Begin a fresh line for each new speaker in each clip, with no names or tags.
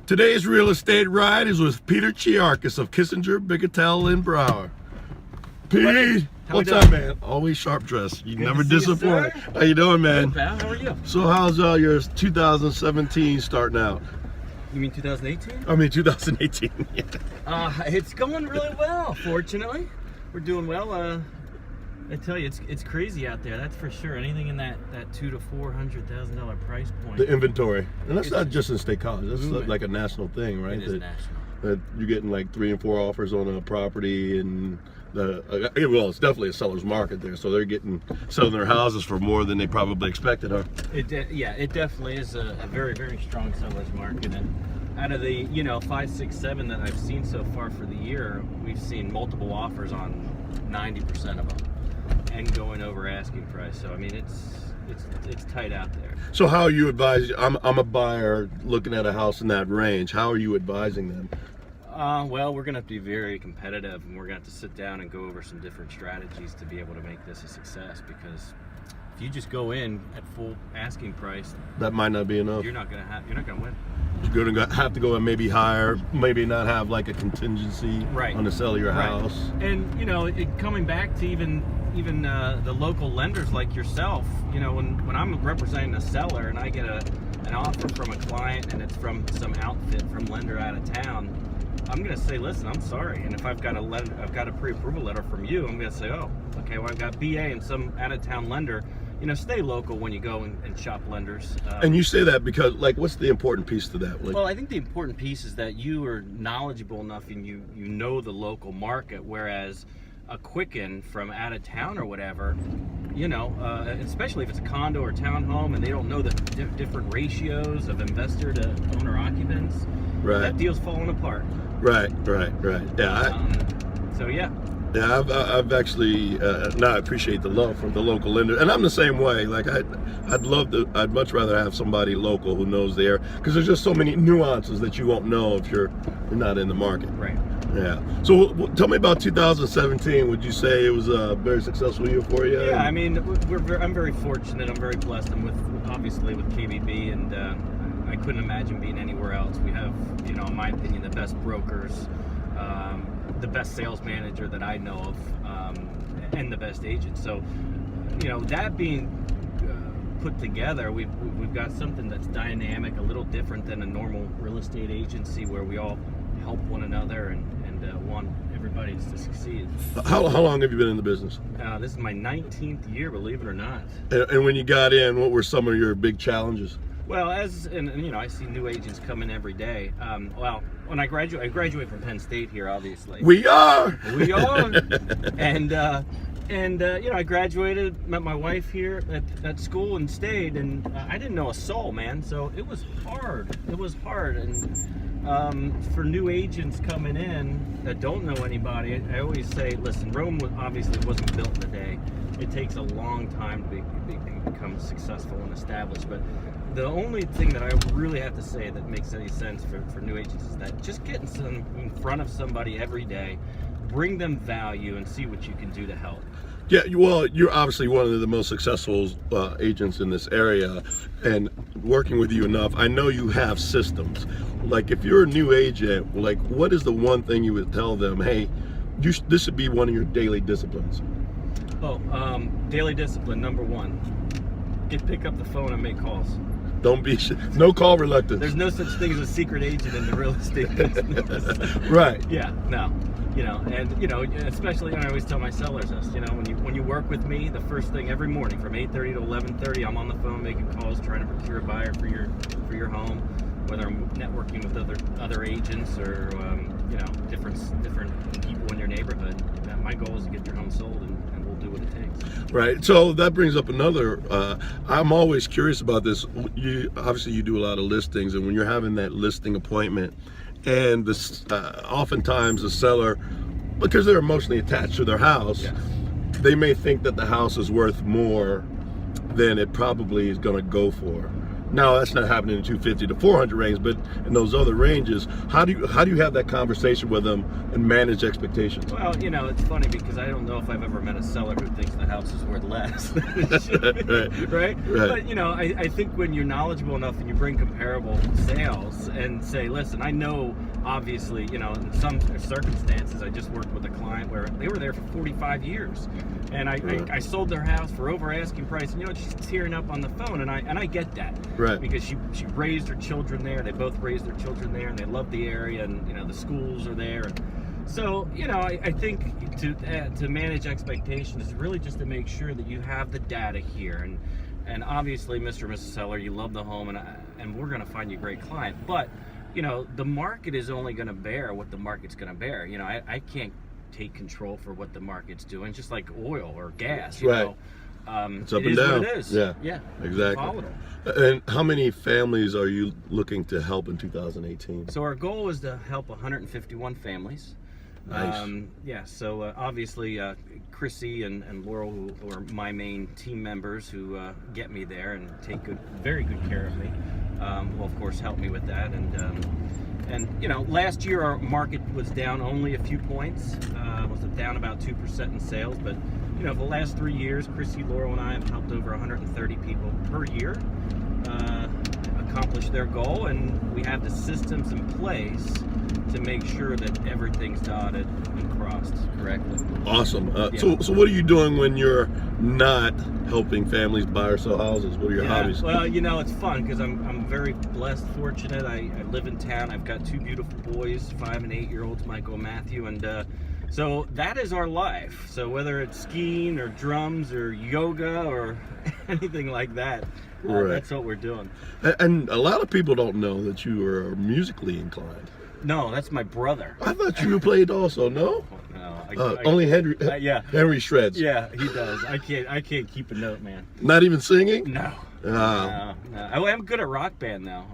Today's real estate ride is with Peter Chiarkas of Kissinger, Bigatel, and Broward. Pete, what's up, man? Always sharp dressed. You never disappoint. How you doing, man?
Good, pal. How are you?
So how's your 2017 starting out?
You mean 2018?
I mean 2018. Yeah.
It's going really well. Fortunately, we're doing well. I tell you, it's crazy out there. That's for sure. Anything in that $200,000 to $400,000 price point.
The inventory, and that's not just in State College. That's
moving.
like a national thing, right?
It is national.
That you're getting like 3 and 4 offers on a property, and well, it's definitely a seller's market there. So they're selling their houses for more than they probably expected, huh?
It definitely is a very, very strong seller's market. And out of the 5, 6, 7 that I've seen so far for the year, we've seen multiple offers on 90% of them, and going over asking price. So I mean, it's tight out there.
So how are you advising? I'm a buyer looking at a house in that range. How are you advising them?
Well, we're gonna have to be very competitive, and we're gonna have to sit down and go over some different strategies to be able to make this a success. Because if you just go in at full asking price,
that might not be enough.
You're not gonna win.
You're gonna have to go and maybe hire, maybe not have like a contingency on the sale of your house.
And coming back to even the local lenders like yourself, when I'm representing a seller and I get an offer from a client and it's from some outfit from lender out of town, I'm gonna say, listen, I'm sorry. And if I've got a pre-approval letter from you, I'm gonna say, oh, okay, well, I've got BA and some out of town lender. Stay local when you go and shop lenders.
And you say that because, like, what's the important piece to that?
Well, I think the important piece is that you are knowledgeable enough and you know the local market, whereas a quicken from out of town or whatever, especially if it's a condo or townhome and they don't know the different ratios of investor to owner occupants, that deal's falling apart. Right.
Yeah.
So yeah.
Yeah, I've actually I appreciate the love from the local lender, and I'm the same way. Like I'd much rather have somebody local who knows the area, because there's just so many nuances that you won't know if you're not in the market.
Right.
Yeah. So tell me about 2017. Would you say it was a very successful year for you?
Yeah, I mean, I'm very fortunate. I'm very blessed. I'm obviously with KBB, and I couldn't imagine being anywhere else. We have, in my opinion, the best brokers. The best sales manager that I know of, and the best agent. So, that being put together, we've got something that's dynamic, a little different than a normal real estate agency where we all help one another and want everybody to succeed.
How long have you been in the business?
This is my 19th year, believe it or not.
And when you got in, what were some of your big challenges?
Well, I see new agents come in every day. Well, when I graduate from Penn State here, obviously.
We are.
And I graduated, met my wife here at school and stayed, and I didn't know a soul, man. So it was hard. And for new agents coming in that don't know anybody, I always say, listen, Rome obviously wasn't built in a day. It takes a long time to become successful and established. But the only thing that I really have to say that makes any sense for new agents is that just get in front of somebody every day, bring them value, and see what you can do to help.
Yeah, well, you're obviously one of the most successful agents in this area, and working with you enough, I know you have systems. Like, if you're a new agent, like, what is the one thing you would tell them, hey, this should be one of your daily disciplines?
Daily discipline, number 1, pick up the phone and make calls.
Don't be no call reluctance.
There's no such thing as a secret agent in the real estate business.
Right.
Yeah, no. Especially I always tell my sellers this, when you work with me, the first thing every morning from 8:30 to 11:30, I'm on the phone making calls, trying to procure a buyer for your home, whether I'm networking with other agents or different people in your neighborhood. My goal is to get your home sold, and we'll do what it takes.
Right. So that brings up another. I'm always curious about this. Obviously you do a lot of listings, and when you're having that listing appointment, and oftentimes the seller, because they're emotionally attached to their house, they may think that the house is worth more than it probably is going to go for. Now that's not happening in 250 to 400 range, but in those other ranges, how do you have that conversation with them and manage expectations?
Well, it's funny because I don't know if I've ever met a seller who thinks the house is worth less. Right? But I think when you're knowledgeable enough and you bring comparable sales and say, listen, I know obviously, in some circumstances, I just worked with a client where they were there for 45 years, and I sold their house for over asking price, and she's tearing up on the phone, and I get that.
Right.
Because she raised her children there. They both raised their children there, and they love the area, and the schools are there. And so I think to manage expectations is really just to make sure that you have the data here, and obviously, Mr. and Mrs. Seller, you love the home, and we're going to find you a great client. But the market is only going to bear what the market's going to bear. I can't take control for what the market's doing, just like oil or gas.
Right. It's up and down.
What it is.
Yeah, exactly.
Volatile.
And how many families are you looking to help in 2018?
So our goal is to help 151 families.
Nice.
So obviously Chrissy and Laurel, who are my main team members who get me there and take very good care of me, will of course help me with that. And last year our market was down only a few points. Was down about 2% in sales, but for the last 3 years, Chrissy, Laurel, and I have helped over 130 people per year accomplish their goal, and we have the systems in place to make sure that everything's dotted and crossed correctly.
Awesome. So what are you doing when you're not helping families buy or sell houses? What are your hobbies?
Well, it's fun because I'm very blessed, fortunate. I live in town. I've got 2 beautiful boys, 5 and 8-year-olds, Michael and Matthew, and so that is our life. So whether it's skiing or drums or yoga or anything like that, that's what we're doing.
And a lot of people don't know that you are musically inclined.
No, that's my brother.
I thought you played also. No.
No.
Only Henry.
Yeah.
Henry shreds.
Yeah, he does. I can't keep a note, man.
Not even singing.
No. No. I'm good at Rock Band now.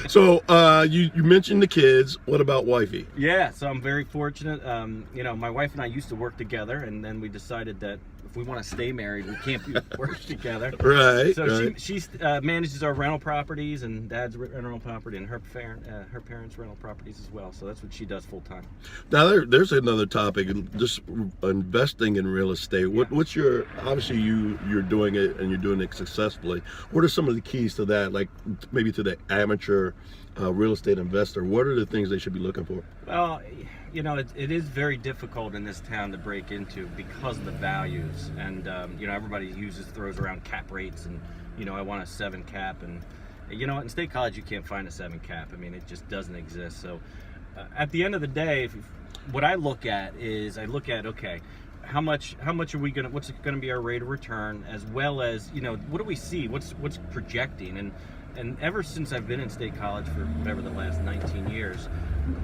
So you mentioned the kids. What about wifey?
Yeah, so I'm very fortunate. My wife and I used to work together, and then we decided that if we want to stay married, we can't work together.
Right.
So she manages our rental properties, and Dad's rental property, and her parents' rental properties as well. So that's what she does full time.
Now there's another topic, just investing in real estate. What's your, obviously you're doing it and you're doing it successfully. What are some of the keys to that? Like maybe to the amateur real estate investor, what are the things they should be looking for?
Well, it is very difficult in this town to break into because of the values, and everybody throws around cap rates, and I want a 7 cap, and in State College you can't find a 7 cap. I mean, it just doesn't exist. So at the end of the day, what I look at is okay, how much are we gonna, what's gonna be our rate of return, as well as what do we see, what's projecting, and ever since I've been in State College for whatever the last 19 years,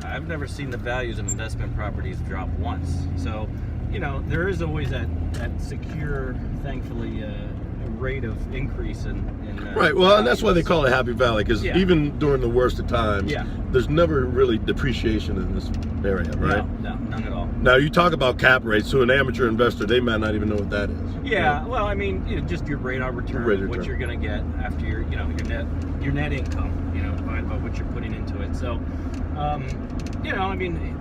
I've never seen the values of investment properties drop once. So there is always that secure, thankfully, rate of increase in
right. Well, and that's why they call it Happy Valley, because even during the worst of times, there's never really depreciation in this area, right?
No, none at all.
Now you talk about cap rates, so an amateur investor, they might not even know what that is.
Yeah, well, I mean, just your rate of return, what you're going to get after your net income, divided by what you're putting into it. So, I mean,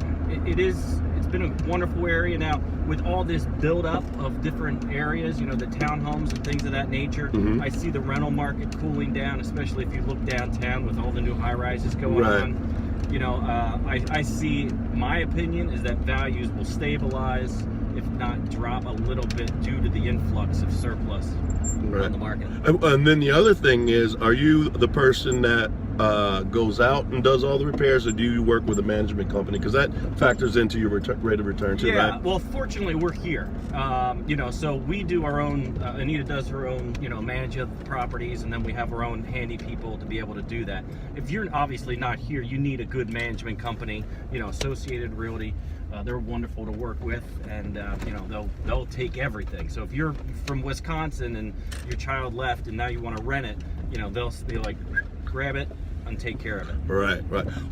it's been a wonderful area. Now, with all this build-up of different areas, the townhomes and things of that nature, I see the rental market cooling down, especially if you look downtown with all the new high-rises going on. I see, my opinion is that values will stabilize, if not drop a little bit, due to the influx of surplus on the market.
And then the other thing is, are you the person that goes out and does all the repairs, or do you work with a management company? Because that factors into your rate of return too, right?
Yeah, well, fortunately we're here. So we do our own, Anita does her own, manage of the properties, and then we have our own handy people to be able to do that. If you're obviously not here, you need a good management company, Associated Realty. They're wonderful to work with, and they'll take everything. So if you're from Wisconsin and your child left and now you want to rent it, they'll be like, grab it, and take care of it.
Right.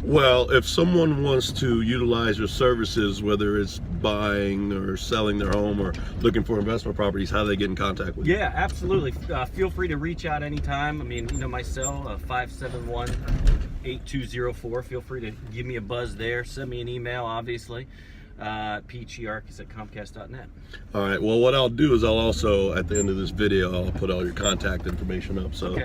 Well, if someone wants to utilize your services, whether it's buying or selling their home or looking for investment properties, how do they get in contact with you?
Yeah, absolutely. Feel free to reach out anytime. I mean, my cell, 571-8204. Feel free to give me a buzz there. Send me an email, obviously. Chiarkas@comcast.net.
All right. Well, what I'll do is I'll also, at the end of this video, I'll put all your contact information up so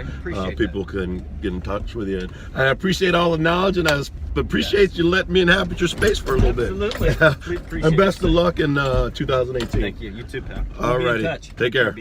people can get in touch with you. And I appreciate all the knowledge, and I appreciate you letting me inhabit your space for a little bit.
Absolutely.
And best of luck in 2018.
Thank you. You too, pal.
All righty. Take care.